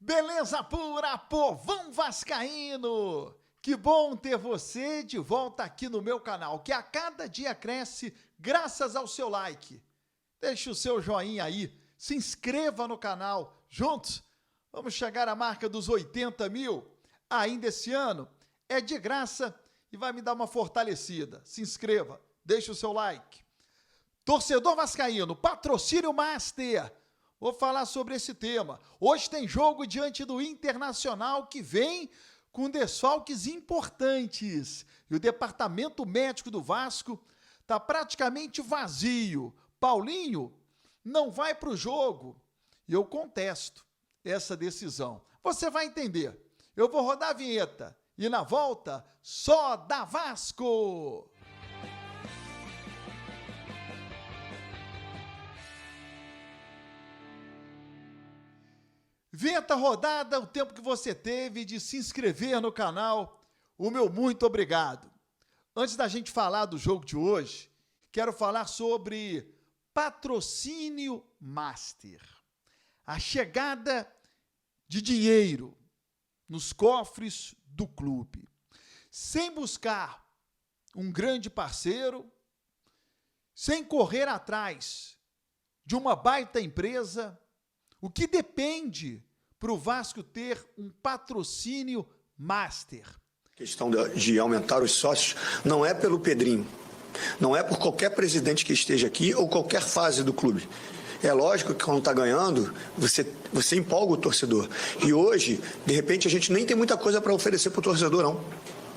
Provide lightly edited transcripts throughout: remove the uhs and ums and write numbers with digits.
Beleza pura, povão vascaíno! Que bom ter você de volta aqui no meu canal, que a cada dia cresce graças ao seu like. Deixe o seu joinha aí, se inscreva no canal. Juntos, vamos chegar à marca dos 80 mil ainda esse ano. É de graça e vai me dar uma fortalecida. Se inscreva, deixe o seu like. Torcedor vascaíno, patrocínio Master. Vou falar sobre esse tema. Hoje tem jogo diante do Internacional que vem com desfalques importantes. E o departamento médico do Vasco está praticamente vazio. Paulinho não vai para o jogo. E eu contesto essa decisão. Você vai entender. Eu vou rodar a vinheta. E na volta, só dá Vasco! Vinheta rodada, o tempo que você teve de se inscrever no canal, o meu muito obrigado. Antes da gente falar do jogo de hoje, quero falar sobre patrocínio Master. A chegada de dinheiro nos cofres do clube. Sem buscar um grande parceiro, sem correr atrás de uma baita empresa, o que depende para o Vasco ter um patrocínio Master? A questão de aumentar os sócios não é pelo Pedrinho, não é por qualquer presidente que esteja aqui ou qualquer fase do clube. É lógico que quando está ganhando, você empolga o torcedor. E hoje, de repente, a gente nem tem muita coisa para oferecer para o torcedor, não.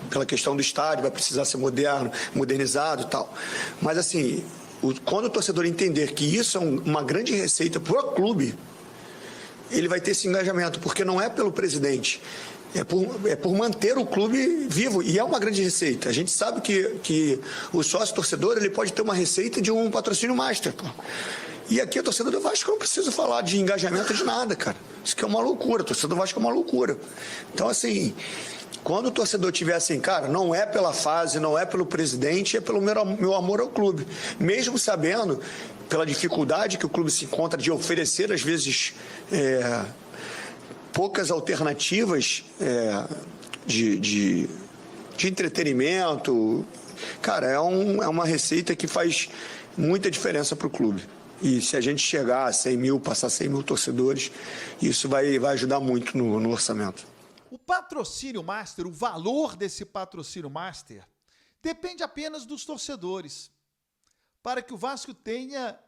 Pela questão do estádio, vai precisar ser moderno, modernizado e tal. Mas assim, quando o torcedor entender que isso é uma grande receita para o clube, ele vai ter esse engajamento, porque não é pelo presidente, é por manter o clube vivo, e é uma grande receita. A gente sabe que o sócio-torcedor ele pode ter uma receita de um patrocínio Master, pô. E aqui a torcida do Vasco não precisa falar de engajamento de nada, cara. Isso que é uma loucura, a torcida do Vasco é uma loucura. Então, assim, quando o torcedor tiver assim, cara, não é pela fase, não é pelo presidente, é pelo meu amor ao clube. Mesmo sabendo, pela dificuldade que o clube se encontra de oferecer, às vezes, poucas alternativas de entretenimento. Cara, é uma receita que faz muita diferença para o clube. E se a gente chegar a 100 mil, passar 100 mil torcedores, isso vai ajudar muito no orçamento. O patrocínio Master, o valor desse patrocínio Master, depende apenas dos torcedores. Para que o Vasco tenha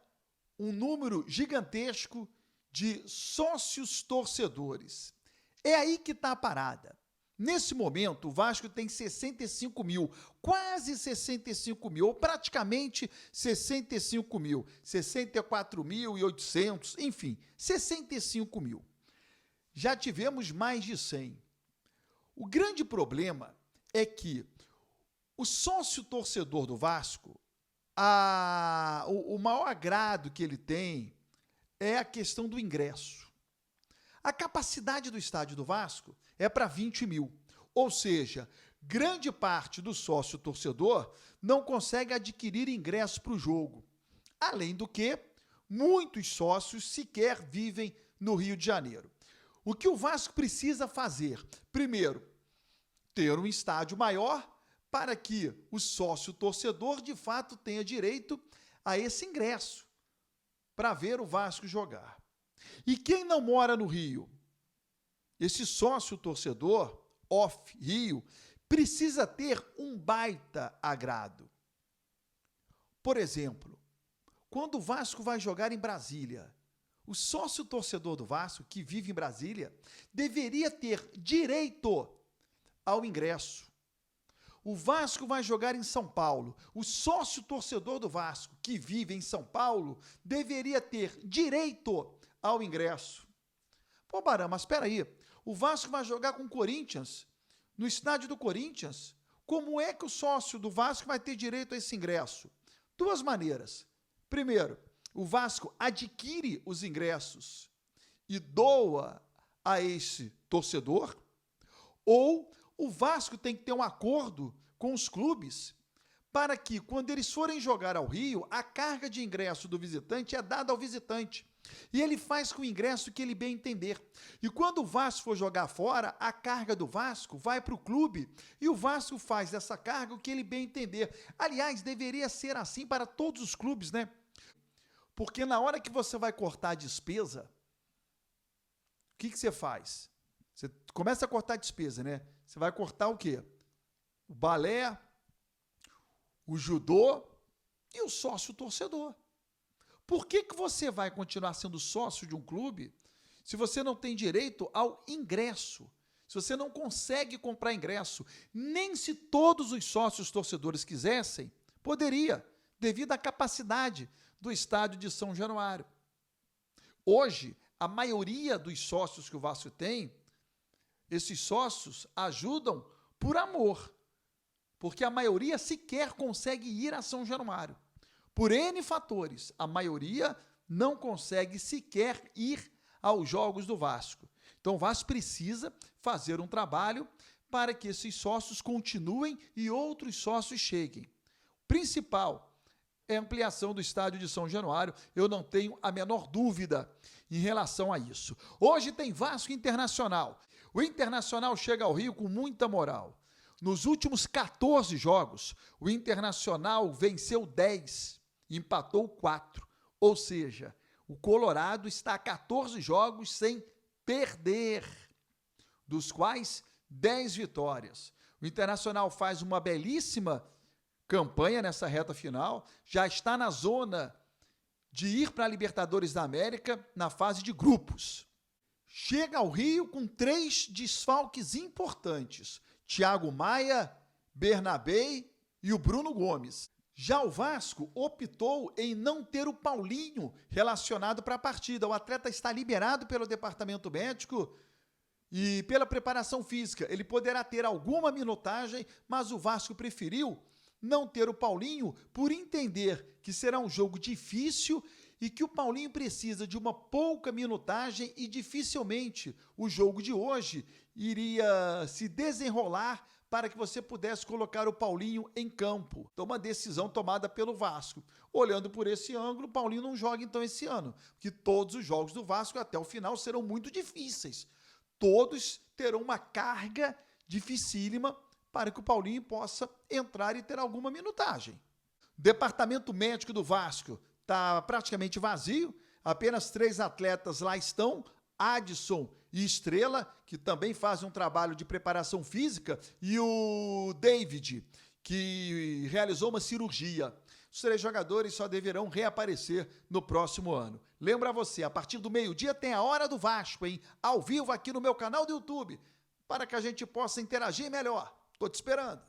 um número gigantesco de sócios torcedores. É aí que está a parada. Nesse momento, o Vasco tem 65 mil, quase 65 mil, ou praticamente 65 mil, 64.800, enfim, 65 mil. Já tivemos mais de 100. O grande problema é que o sócio torcedor do Vasco, o maior agrado que ele tem é a questão do ingresso. A capacidade do estádio do Vasco é para 20 mil, ou seja, grande parte do sócio torcedor não consegue adquirir ingresso para o jogo. Além do que, muitos sócios sequer vivem no Rio de Janeiro. O que o Vasco precisa fazer? Primeiro, ter um estádio maior para que o sócio torcedor de fato tenha direito a esse ingresso para ver o Vasco jogar. E quem não mora no Rio? Esse sócio torcedor, off-Rio, precisa ter um baita agrado. Por exemplo, quando o Vasco vai jogar em Brasília, o sócio torcedor do Vasco, que vive em Brasília, deveria ter direito ao ingresso. O Vasco vai jogar em São Paulo. O sócio torcedor do Vasco, que vive em São Paulo, deveria ter direito ao ingresso. Pô, Barão, mas espera aí. O Vasco vai jogar com o Corinthians, no estádio do Corinthians. Como é que o sócio do Vasco vai ter direito a esse ingresso? Duas maneiras. Primeiro, o Vasco adquire os ingressos e doa a esse torcedor, ou o Vasco tem que ter um acordo com os clubes para que, quando eles forem jogar ao Rio, a carga de ingresso do visitante é dada ao visitante. E ele faz com o ingresso que ele bem entender. E quando o Vasco for jogar fora, a carga do Vasco vai para o clube e o Vasco faz dessa carga o que ele bem entender. Aliás, deveria ser assim para todos os clubes, né? Porque na hora que você vai cortar a despesa, o que você faz? Você começa a cortar a despesa, né? Você vai cortar o quê? O balé, o judô e o sócio torcedor. Por que você vai continuar sendo sócio de um clube se você não tem direito ao ingresso? Se você não consegue comprar ingresso, nem se todos os sócios torcedores quisessem, poderia, devido à capacidade do estádio de São Januário. Hoje, a maioria dos sócios que o Vasco tem, esses sócios ajudam por amor, porque a maioria sequer consegue ir a São Januário. Por N fatores, a maioria não consegue sequer ir aos jogos do Vasco. Então o Vasco precisa fazer um trabalho para que esses sócios continuem e outros sócios cheguem. O principal é a ampliação do estádio de São Januário, eu não tenho a menor dúvida em relação a isso. Hoje tem Vasco Internacional. O Internacional chega ao Rio com muita moral. Nos últimos 14 jogos, o Internacional venceu 10, empatou 4. Ou seja, o Colorado está a 14 jogos sem perder, dos quais 10 vitórias. O Internacional faz uma belíssima campanha nessa reta final, já está na zona de ir para a Libertadores da América na fase de grupos. Chega ao Rio com 3 desfalques importantes: Thiago Maia, Bernabé e o Bruno Gomes. Já o Vasco optou em não ter o Paulinho relacionado para a partida. O atleta está liberado pelo departamento médico e pela preparação física. Ele poderá ter alguma minutagem, mas o Vasco preferiu não ter o Paulinho por entender que será um jogo difícil e que o Paulinho precisa de uma pouca minutagem e dificilmente o jogo de hoje iria se desenrolar para que você pudesse colocar o Paulinho em campo. Então, uma decisão tomada pelo Vasco. Olhando por esse ângulo, o Paulinho não joga então esse ano, porque todos os jogos do Vasco até o final serão muito difíceis. Todos terão uma carga dificílima para que o Paulinho possa entrar e ter alguma minutagem. O departamento médico do Vasco está praticamente vazio, apenas 3 atletas lá estão, Adson e Estrela, que também fazem um trabalho de preparação física, e o David, que realizou uma cirurgia. Os 3 jogadores só deverão reaparecer no próximo ano. Lembra você, a partir do meio-dia tem a Hora do Vasco, hein? Ao vivo aqui no meu canal do YouTube, para que a gente possa interagir melhor. Tô te esperando.